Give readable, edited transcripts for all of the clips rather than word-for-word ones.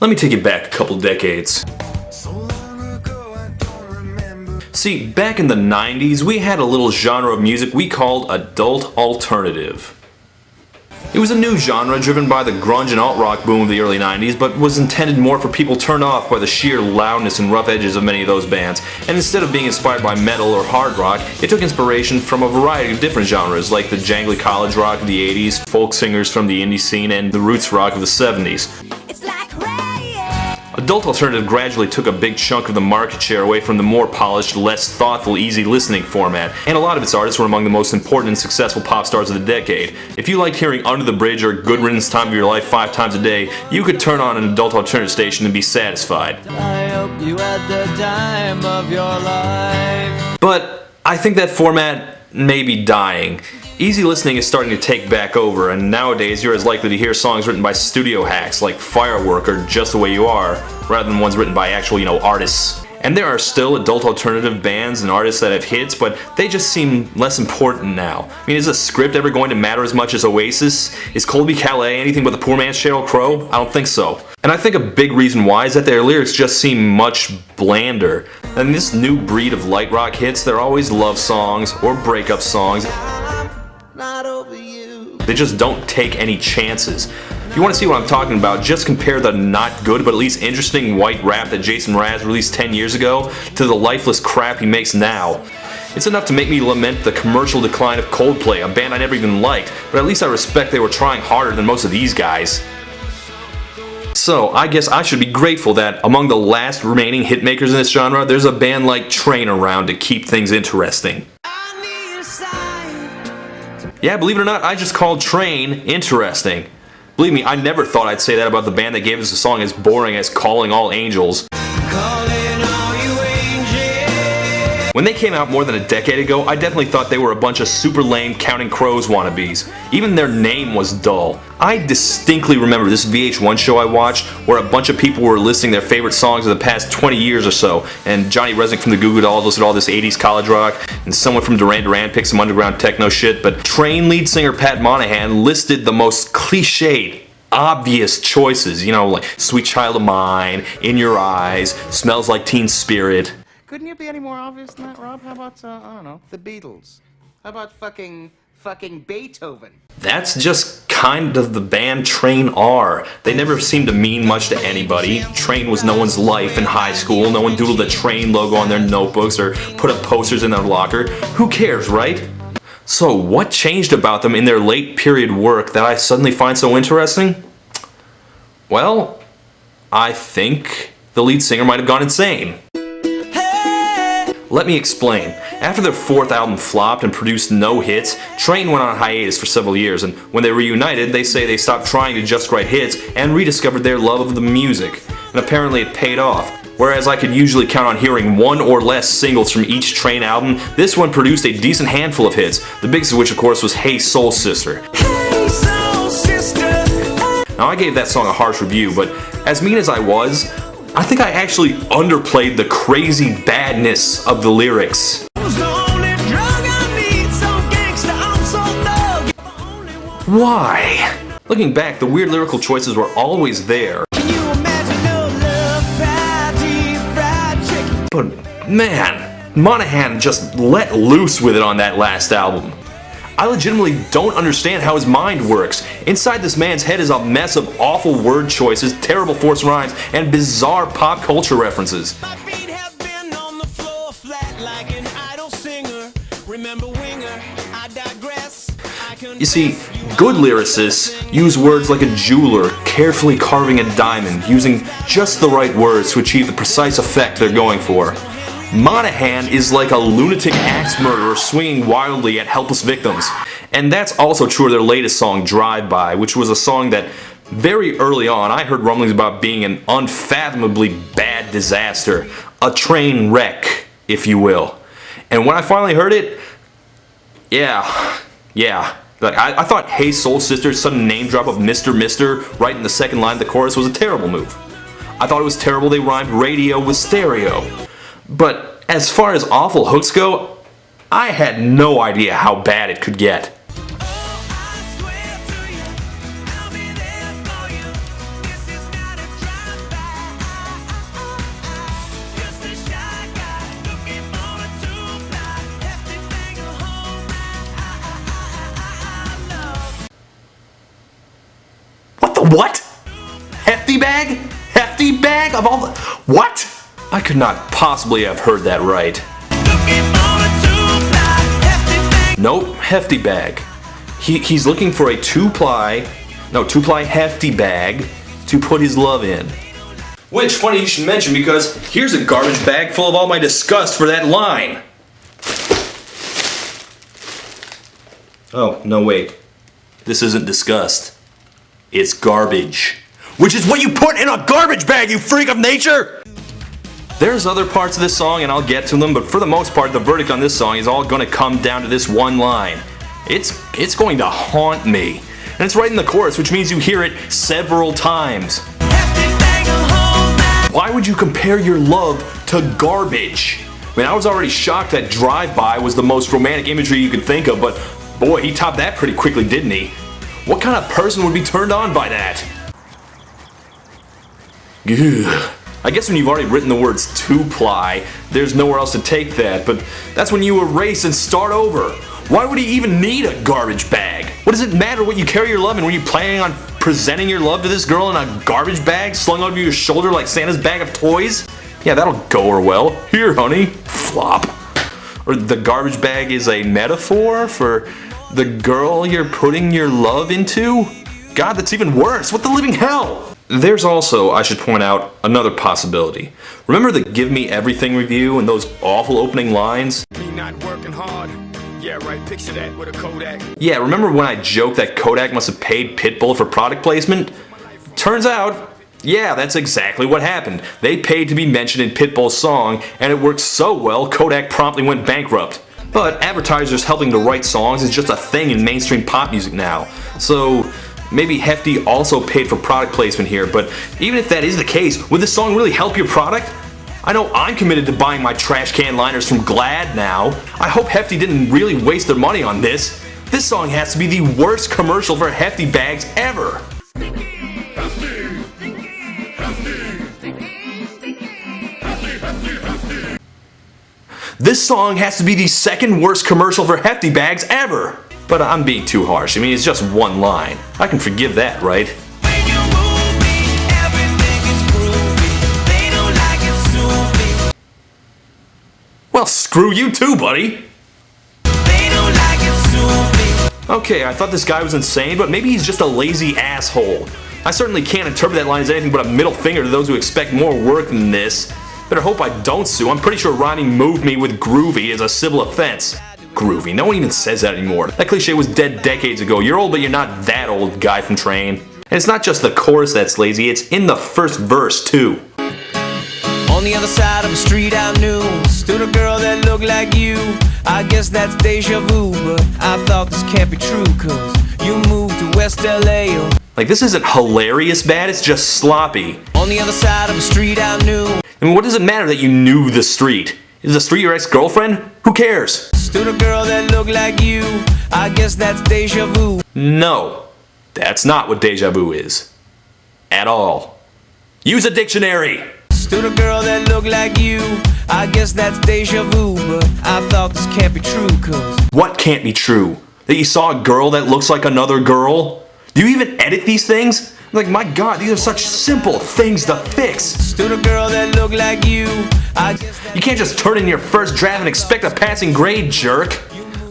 Let me take you back a couple decades. See, back in the 90s, we had a little genre of music we called adult alternative. It was a new genre driven by the grunge and alt-rock boom of the early 90s, but was intended more for people turned off by the sheer loudness and rough edges of many of those bands. And instead of being inspired by metal or hard rock, it took inspiration from a variety of different genres, like the jangly college rock of the 80s, folk singers from the indie scene, and the roots rock of the 70s. Adult alternative gradually took a big chunk of the market share away from the more polished, less thoughtful, easy listening format, and a lot of its artists were among the most important and successful pop stars of the decade. If you liked hearing Under the Bridge or Good Riddance Time of Your Life 5 times a day, you could turn on an adult alternative station and be satisfied. I hope you had the time of your life. But I think that format may be dying. Easy listening is starting to take back over, and nowadays you're as likely to hear songs written by studio hacks like Firework or Just the Way You Are, rather than ones written by actual, artists. And there are still adult alternative bands and artists that have hits, but they just seem less important now. I mean, is a script ever going to matter as much as Oasis? Is Colby Calais anything but the poor man's Sheryl Crow? I don't think so. And I think a big reason why is that their lyrics just seem much blander. And this new breed of light rock hits, they're always love songs or breakup songs. Not over you. They just don't take any chances. If you want to see what I'm talking about, just compare the not good but at least interesting white rap that Jason Mraz released 10 years ago to the lifeless crap he makes now. It's enough to make me lament the commercial decline of Coldplay, a band I never even liked, but at least I respect they were trying harder than most of these guys. So, I guess I should be grateful that among the last remaining hitmakers in this genre, there's a band like Train around to keep things interesting. Yeah, believe it or not, I just called Train interesting. Believe me, I never thought I'd say that about the band that gave us a song as boring as Calling All Angels. When they came out more than a decade ago, I definitely thought they were a bunch of super lame Counting Crows wannabes. Even their name was dull. I distinctly remember this VH1 show I watched where a bunch of people were listing their favorite songs of the past 20 years or so, and Johnny Resnick from the Goo Goo Dolls listed all this 80s college rock, and someone from Duran Duran picked some underground techno shit, but Train lead singer Pat Monahan listed the most cliched, obvious choices, like Sweet Child of Mine, In Your Eyes, Smells Like Teen Spirit. Couldn't you be any more obvious than that, Rob? How about, I don't know, the Beatles? How about fucking Beethoven? That's just kind of the band Train are. They never seemed to mean much to anybody. Train was no one's life in high school. No one doodled the Train logo on their notebooks or put up posters in their locker. Who cares, right? So what changed about them in their late period work that I suddenly find so interesting? Well, I think the lead singer might have gone insane. Let me explain. After their fourth album flopped and produced no hits, Train went on hiatus for several years, and when they reunited, they say they stopped trying to just write hits and rediscovered their love of the music. And apparently it paid off. Whereas I could usually count on hearing one or less singles from each Train album, this one produced a decent handful of hits, the biggest of which of course was Hey Soul Sister. Hey, Soul Sister. Now I gave that song a harsh review, but as mean as I was, I think I actually underplayed the crazy badness of the lyrics. Why? Looking back, the weird lyrical choices were always there. But man, Monahan just let loose with it on that last album. I legitimately don't understand how his mind works. Inside this man's head is a mess of awful word choices, terrible forced rhymes, and bizarre pop culture references. My feet have been on the floor flat like an idle singer. Remember Winger, I digress. You see, good lyricists use words like a jeweler carefully carving a diamond, using just the right words to achieve the precise effect they're going for. Monahan is like a lunatic axe murderer swinging wildly at helpless victims. And that's also true of their latest song, Drive By, which was a song that very early on I heard rumblings about being an unfathomably bad disaster. A train wreck, if you will. And when I finally heard it, yeah. Like, I thought Hey Soul Sister's sudden name drop of Mr. Mister right in the second line of the chorus was a terrible move. I thought it was terrible they rhymed radio with stereo. But as far as awful hooks go, I had no idea how bad it could get. What? Hefty bag? Hefty bag of all the... What? I could not possibly have heard that right. Nope, hefty bag. He's looking for a two-ply hefty bag to put his love in. Which, funny you should mention, because here's a garbage bag full of all my disgust for that line. Oh, no wait. This isn't disgust. It's garbage. Which is what you put in a garbage bag, you freak of nature! There's other parts of this song and I'll get to them, but for the most part the verdict on this song is all gonna come down to this one line. It's going to haunt me. And it's right in the chorus, which means you hear it several times. Why would you compare your love to garbage? I mean, I was already shocked that Drive-By was the most romantic imagery you could think of, but boy, he topped that pretty quickly, didn't he? What kind of person would be turned on by that? Ugh. I guess when you've already written the words two-ply, there's nowhere else to take that, but that's when you erase and start over. Why would he even need a garbage bag? What does it matter what you carry your love in when you're planning on presenting your love to this girl in a garbage bag slung over your shoulder like Santa's bag of toys? Yeah, that'll go her well. Here, honey. Flop. Or the garbage bag is a metaphor for the girl you're putting your love into? God, that's even worse. What the living hell? There's also, I should point out, another possibility. Remember the Give Me Everything review and those awful opening lines? Me not working hard. Yeah, right, picture that with a Kodak. Yeah, remember when I joked that Kodak must have paid Pitbull for product placement? Turns out, yeah, that's exactly what happened. They paid to be mentioned in Pitbull's song, and it worked so well, Kodak promptly went bankrupt. But advertisers helping to write songs is just a thing in mainstream pop music now. So maybe Hefty also paid for product placement here, but even if that is the case, would this song really help your product? I know I'm committed to buying my trash can liners from Glad now. I hope Hefty didn't really waste their money on this. This song has to be the worst commercial for Hefty bags ever. This song has to be the second worst commercial for Hefty bags ever. But I'm being too harsh. I mean, it's just one line. I can forgive that, right? Well, screw you too, buddy. Okay, I thought this guy was insane, but maybe he's just a lazy asshole. I certainly can't interpret that line as anything but a middle finger to those who expect more work than this. Better hope I don't sue. I'm pretty sure rhyming "move me" with "groovy" is a civil offense. Groovy. No one even says that anymore. That cliche was dead decades ago. You're old, but you're not that old, guy from Train. And it's not just the chorus that's lazy, it's in the first verse, too. On the other side of the street I knew stood a girl that looked like you. I guess that's deja vu, but I thought this can't be true, cause you moved to West LA. Like, this isn't hilarious bad, it's just sloppy. On the other side of the street I knew. I mean, what does it matter that you knew the street? Is the street your ex-girlfriend? Who cares? Stood a girl that looked like you. I guess that's deja vu. No, that's not what deja vu is. At all. Use a dictionary! Stood a girl that looked like you. I guess that's deja vu, but I thought this can't be true, cause... What can't be true? That you saw a girl that looks like another girl? Do you even edit these things? Like, my god, these are such simple things to fix. Stood a girl that looked like you. You can't just turn in your first draft and expect a passing grade, jerk.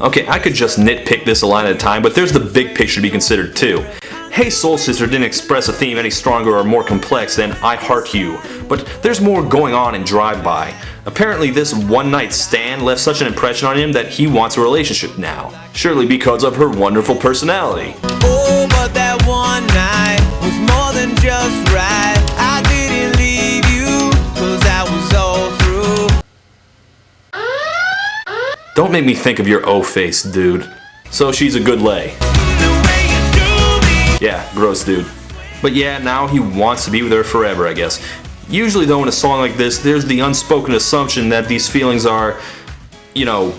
Okay, I could just nitpick this a line at a time, but there's the big picture to be considered too. Hey Soul Sister didn't express a theme any stronger or more complex than I Heart You, but there's more going on in Drive-By. Apparently this one-night stand left such an impression on him that he wants a relationship now. Surely because of her wonderful personality. Oh, but that one night was more than just right. I didn't leave you, cause I was all through. Don't make me think of your O-face, dude. So she's a good lay. Yeah, gross dude. But yeah, now he wants to be with her forever, I guess. Usually though in a song like this, there's the unspoken assumption that these feelings are, you know,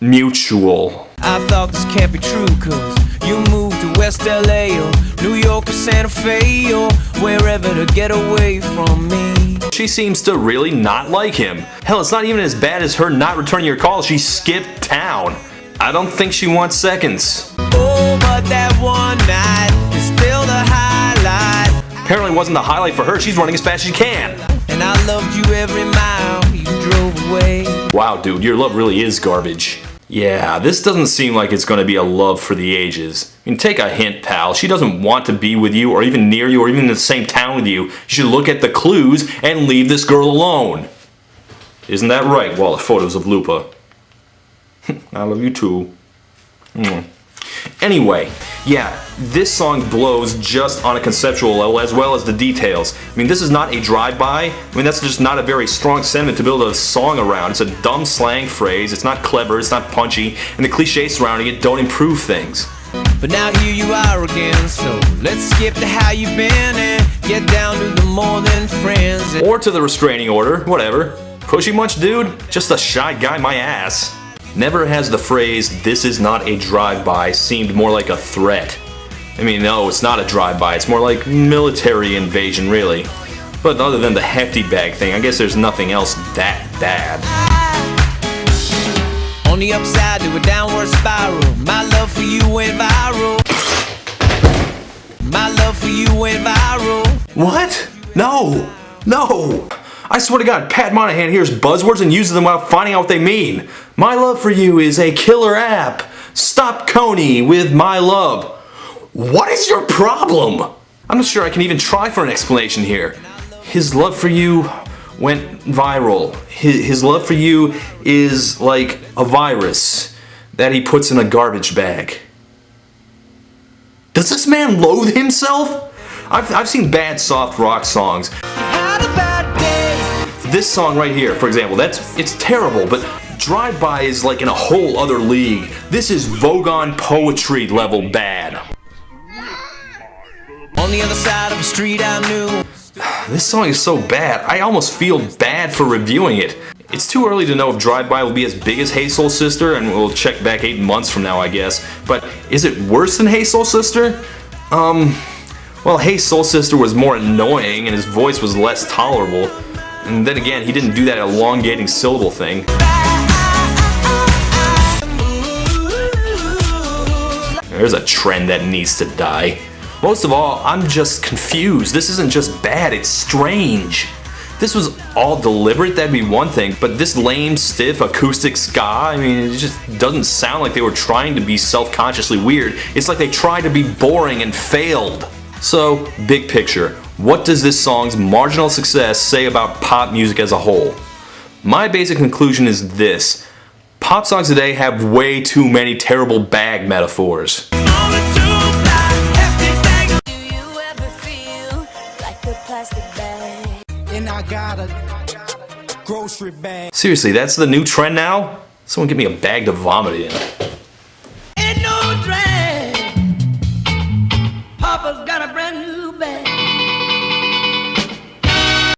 mutual. I thought this can't be true, cause you moved to West LA or New York or Santa Fe or wherever to get away from me. She seems to really not like him. Hell, it's not even as bad as her not returning your call. She skipped town. I don't think she wants seconds. Oh, but that one night is still the highlight. apparently wasn't the highlight for her. She's running as fast as she can. And I loved you every mile you drove away. Wow, dude, your love really is garbage. Yeah, this doesn't seem like it's gonna be a love for the ages. I mean, take a hint, pal. She doesn't want to be with you, or even near you, or even in the same town with you. You should look at the clues and leave this girl alone. Isn't that right, Wall of Photos of Lupa? I love you too. Anyway, yeah, this song blows just on a conceptual level as well as the details. I mean, this is not a drive-by. I mean, that's just not a very strong sentiment to build a song around. It's a dumb slang phrase, it's not clever, it's not punchy, and the cliches surrounding it don't improve things. But now here you are again, so let's skip to how you've been and get down to the more than friends. Or to the restraining order, whatever. Pushy much, dude? Just a shy guy, my ass. Never has the phrase, "this is not a drive-by," seemed more like a threat. I mean, no, it's not a drive-by, it's more like military invasion, really. But other than the hefty bag thing, I guess there's nothing else that bad. On the upside to a downward spiral, my love for you went viral. My love for you went viral. What? No! No! I swear to God, Pat Monahan hears buzzwords and uses them without finding out what they mean. My love for you is a killer app. Stop Coney with my love. What is your problem? I'm not sure I can even try for an explanation here. His love for you went viral. His love for you is like a virus that he puts in a garbage bag. Does this man loathe himself? I've seen bad soft rock songs. This song right here, for example, it's terrible, but Drive-By is like in a whole other league. This is Vogon poetry level bad. On the other side of the street I knew. This song is so bad, I almost feel bad for reviewing it. It's too early to know if Drive-By will be as big as Hey Soul Sister, and we'll check back 8 months from now, I guess. But is it worse than Hey Soul Sister? Well, Hey Soul Sister was more annoying and his voice was less tolerable. And then again, he didn't do that elongating syllable thing. There's a trend that needs to die. Most of all, I'm just confused. This isn't just bad, it's strange. If this was all deliberate, that'd be one thing, but this lame, stiff, acoustic ska, I mean, it just doesn't sound like they were trying to be self-consciously weird. It's like they tried to be boring and failed. So, big picture, what does this song's marginal success say about pop music as a whole? My basic conclusion is this. Pop songs today have way too many terrible bag metaphors. Seriously, that's the new trend now? Someone give me a bag to vomit in.